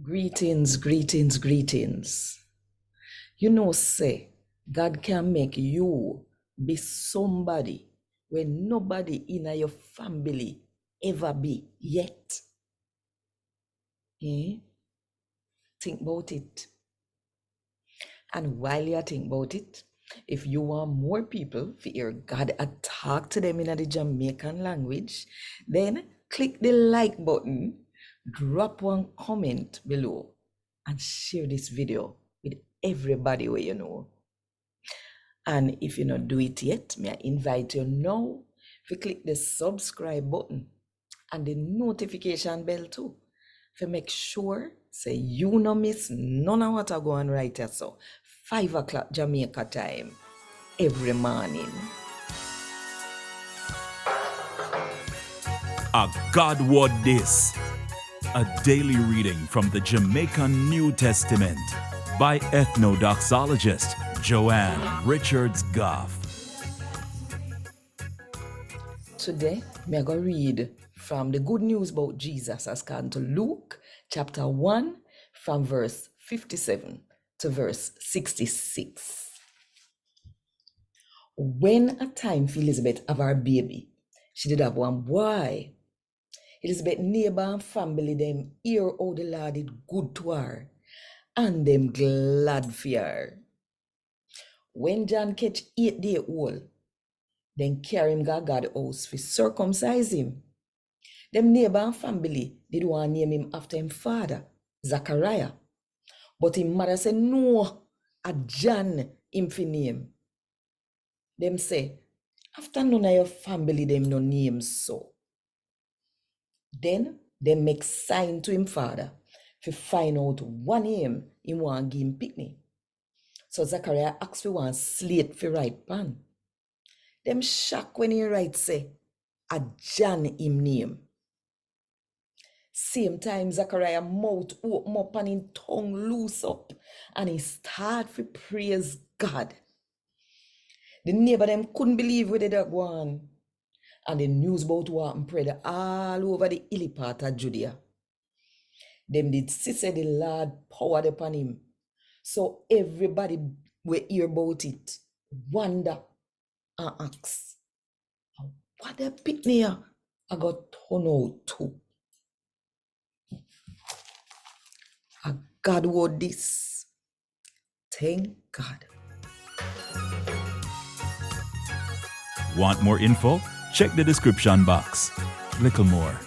Greetings, greetings, greetings. You know, say, God can make you be somebody when nobody in your family ever be yet. Eh? Think about it. And while you think about it, if you want more people to hear God talk to them in the Jamaican language, then click the like button, drop one comment below, and share this video with everybody where you know. And if you not do it yet, may I invite you now to click the subscribe button and the notification bell too, to make sure say you no miss none of what I go on right here. So 5 o'clock Jamaica time every morning. A God Word This, a daily reading from the Jamaican New Testament by Ethnodoxologist Joanne Richards Goffe. Today, me go read from the good news about Jesus as according to Luke chapter 1 from verse 57 to verse 66. When a time for Elizabeth have her baby, she did have one boy. Elizabeth neighbor and family them hear how the Lord did good to her, and them glad for her. When John catch 8 days old, then carry him to God's house for circumcise him. Them neighbor and family did want to name him after him father, Zachariah. But his mother said, no, a John him for name. Them say, after none of your family them no name so. Then they make sign to him father to find out what name he want give him picnic. So Zachariah asked for one slate for write pan. Them shock when he write say, a John him name. Same time Zachariah mouth open up and his tongue loose up and he start to praise God. The neighbor them couldn't believe where they go on. And the news about what happened spread all over the hilly part of Judea. Them did see say the Lord powered upon him. So everybody will hear about it, wonder and ask, what the picnic here I got turned out to? A God word this. Thank God. Want more info? Check the description box. Little more.